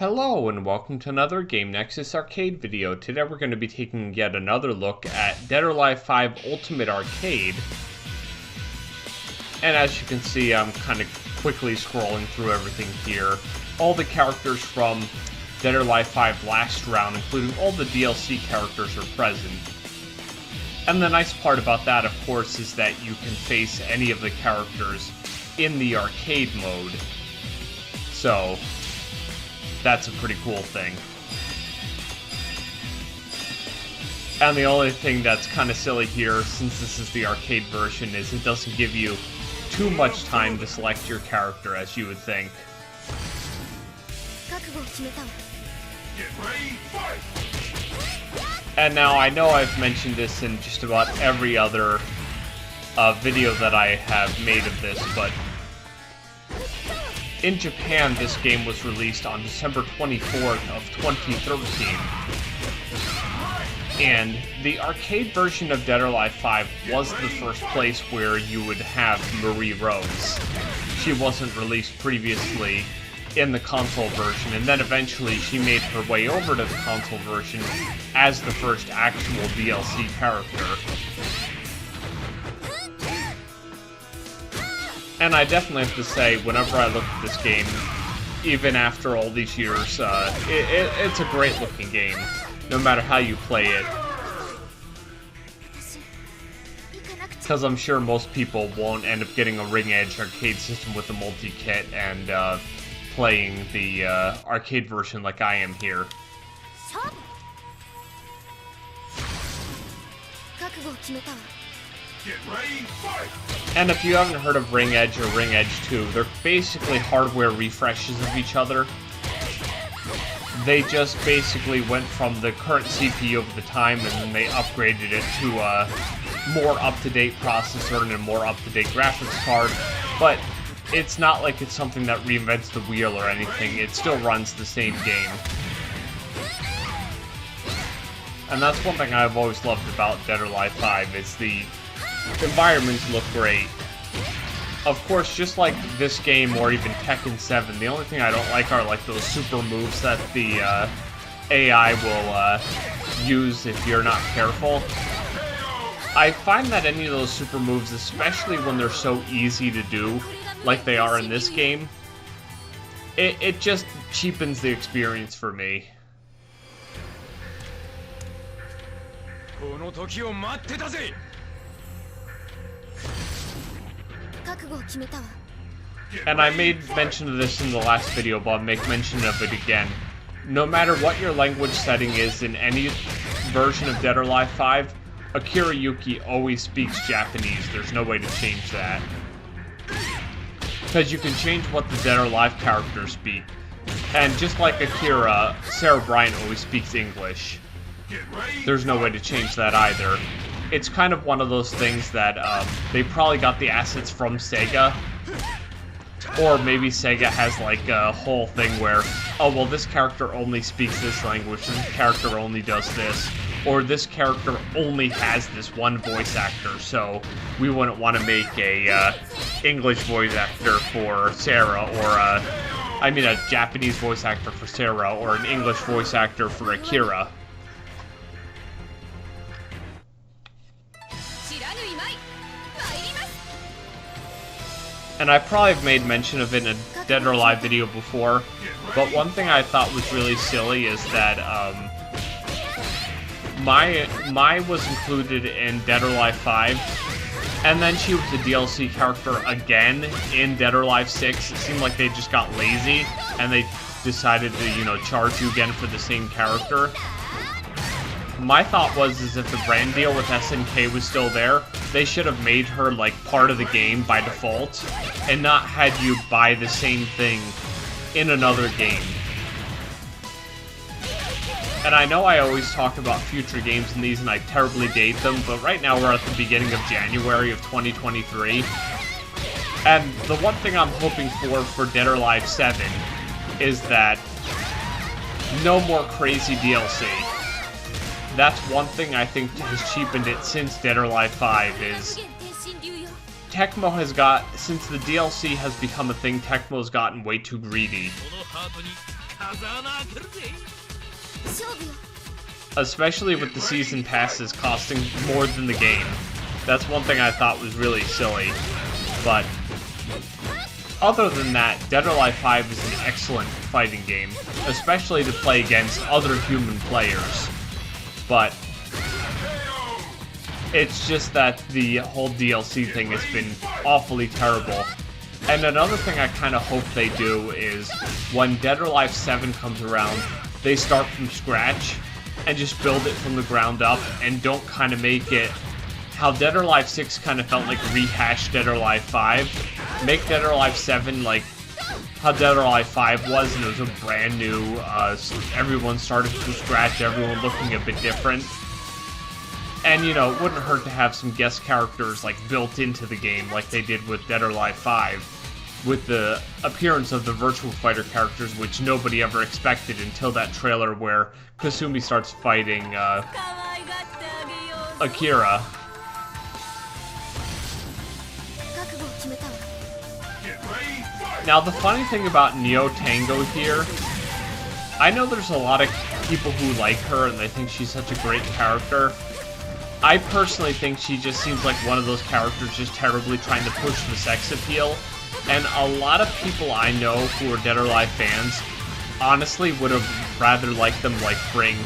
Hello and welcome to another Game Nexus arcade video. Today we're going to be taking yet another look at Dead or Alive 5 Ultimate Arcade. And as you can see, I'm kind of quickly scrolling through everything here. All the characters from Dead or Alive 5 last round, including all the DLC characters, are present. And the nice part about that, of course, is that you can face any of the characters in the arcade mode. So that's a pretty cool thing. And the only thing that's kind of silly here, since this is the arcade version, is it doesn't give you too much time to select your character as you would think. And now I know I've mentioned this in just about every other video that I have made of this, but in Japan, this game was released on December 24th of 2013. And the arcade version of Dead or Alive 5 was the first place where you would have Marie Rose. She wasn't released previously in the console version, and then eventually she made her way over to the console version as the first actual DLC character. And I definitely have to say, whenever I look at this game, even after all these years, it's a great looking game, no matter how you play it. Because I'm sure most people won't end up getting a Ringedge arcade system with a multi-kit and playing the arcade version like I am here. And if you haven't heard of Ringedge or Ringedge 2, they're basically hardware refreshes of each other. They just basically went from the current CPU of the time and then they upgraded it to a more up-to-date processor and a more up-to-date graphics card. But it's not like it's something that reinvents the wheel or anything, it still runs the same game. And that's one thing I've always loved about Dead or Alive 5, is the environments look great. Of course, just like this game or even Tekken 7, the only thing I don't like are like those super moves that the AI will use if you're not careful. I find that any of those super moves, especially when they're so easy to do, like they are in this game, it just cheapens the experience for me. And I made mention of this in the last video, but I'll make mention of it again. No matter what your language setting is in any version of Dead or Alive 5, Akira Yuki always speaks Japanese. There's no way to change that. Because you can change what the Dead or Alive characters speak. And just like Akira, Sarah Bryant always speaks English. There's no way to change that either. It's kind of one of those things that they probably got the assets from Sega. Or maybe Sega has like a whole thing where, oh well, this character only speaks this language, this character only does this, or this character only has this one voice actor, so we wouldn't want to make a English voice actor for Sarah, or a Japanese voice actor for Sarah, or an English voice actor for Akira. And I probably have made mention of it in a Dead or Alive video before, but one thing I thought was really silly is that Mai was included in Dead or Alive 5, and then she was a DLC character again in Dead or Alive 6. It seemed like they just got lazy, and they decided to, charge you again for the same character. My thought was, if the brand deal with SNK was still there, they should have made her, like, part of the game by default, and not had you buy the same thing in another game. And I know I always talk about future games in these and I terribly date them, but right now we're at the beginning of January of 2023. And the one thing I'm hoping for Dead or Alive 7 is that no more crazy DLC. That's one thing I think has cheapened it since Dead or Alive 5 is Tecmo has got, since the DLC has become a thing, Tecmo's gotten way too greedy. Especially with the season passes costing more than the game. That's one thing I thought was really silly. But other than that, Dead or Alive 5 is an excellent fighting game, especially to play against other human players. But it's just that the whole DLC thing has been awfully terrible. And another thing I kind of hope they do is when Dead or Alive 7 comes around, they start from scratch and just build it from the ground up and don't kind of make it how Dead or Alive 6 kind of felt like rehashed Dead or Alive 5. Make Dead or Alive 7 like how Dead or Alive 5 was, and it was a brand new, everyone started from scratch, everyone looking a bit different. And, you know, it wouldn't hurt to have some guest characters, like, built into the game, like they did with Dead or Alive 5, with the appearance of the Virtual Fighter characters, which nobody ever expected until that trailer where Kasumi starts fighting, Akira. Now, the funny thing about Neo Tango here, I know there's a lot of people who like her and they think she's such a great character. I personally think she just seems like one of those characters just terribly trying to push the sex appeal, and a lot of people I know who are Dead or Alive fans honestly would have rather liked them like bring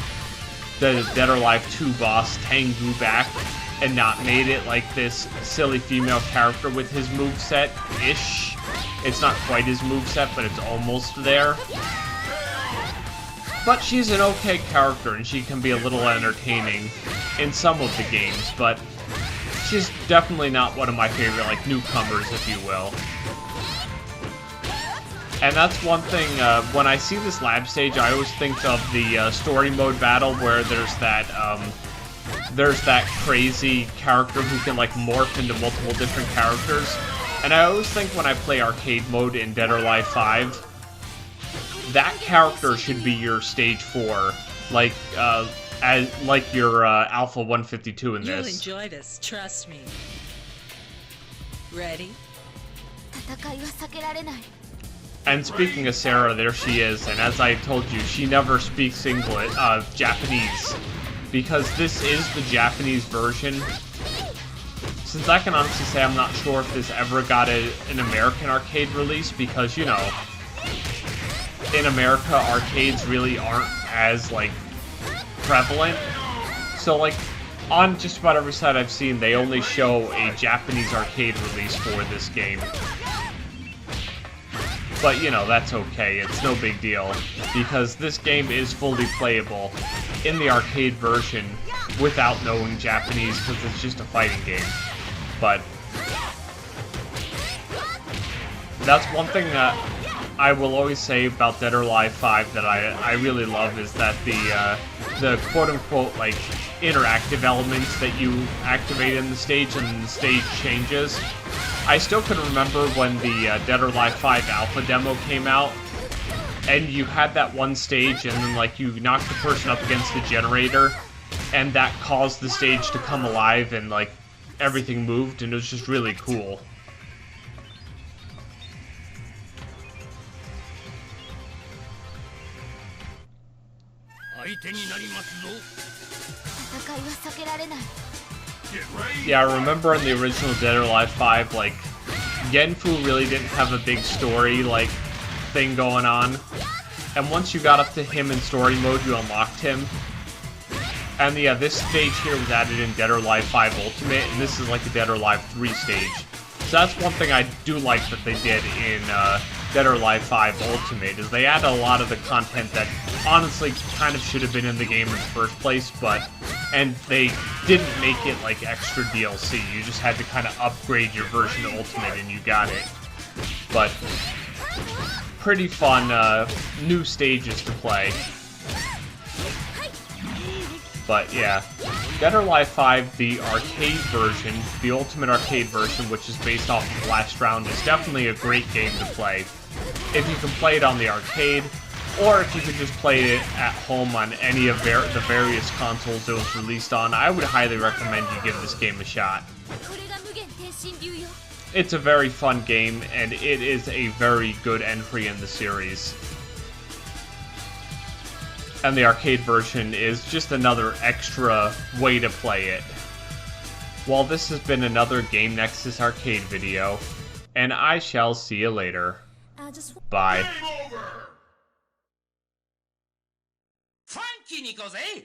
the Dead or Alive 2 boss Tengu back and not made it like this silly female character with his moveset-ish. It's not quite his moveset, but it's almost there. But she's an okay character, and she can be a little entertaining in some of the games, but she's definitely not one of my favorite, like, newcomers, if you will. And that's one thing, when I see this lab stage, I always think of the story mode battle where there's that crazy character who can, like, morph into multiple different characters. And I always think when I play arcade mode in Dead or Alive 5, that character should be your stage 4, like your Alpha 152 in this. You'll enjoy this, trust me. Ready? And speaking of Sarah, there she is, and as I told you, she never speaks English, Japanese, because this is the Japanese version. Since I can honestly say I'm not sure if this ever got an American arcade release, because, you know, in America, arcades really aren't as, like, prevalent. So, like, on just about every site I've seen, they only show a Japanese arcade release for this game. But, you know, that's okay. It's no big deal, because this game is fully playable in the arcade version without knowing Japanese, because it's just a fighting game. But that's one thing that I will always say about Dead or Alive 5 that I really love, is that the quote-unquote, like, interactive elements that you activate in the stage and the stage changes. I still can remember when the Dead or Alive 5 alpha demo came out, and you had that one stage, and then, like, you knocked the person up against the generator, and that caused the stage to come alive, and, like, everything moved, and it was just really cool. Yeah, I remember in the original Dead or Alive 5, like, Genfu really didn't have a big story, like, thing going on. And once you got up to him in story mode, you unlocked him. And yeah, this stage here was added in Dead or Alive 5 Ultimate, and this is like a Dead or Alive 3 stage. So that's one thing I do like that they did in Dead or Alive 5 Ultimate, is they add a lot of the content that honestly kind of should have been in the game in the first place, and they didn't make it like extra DLC. You just had to kind of upgrade your version of Ultimate and you got it. But pretty fun new stages to play. But yeah, Dead or Alive 5, the arcade version, the Ultimate Arcade version, which is based off of Last Round, is definitely a great game to play. If you can play it on the arcade, or if you could just play it at home on any of the various consoles it was released on, I would highly recommend you give this game a shot. It's a very fun game, and it is a very good entry in the series. And the arcade version is just another extra way to play it. Well, this has been another Game Nexus arcade video, and I shall see you later. Bye. Funky Nichols, eh?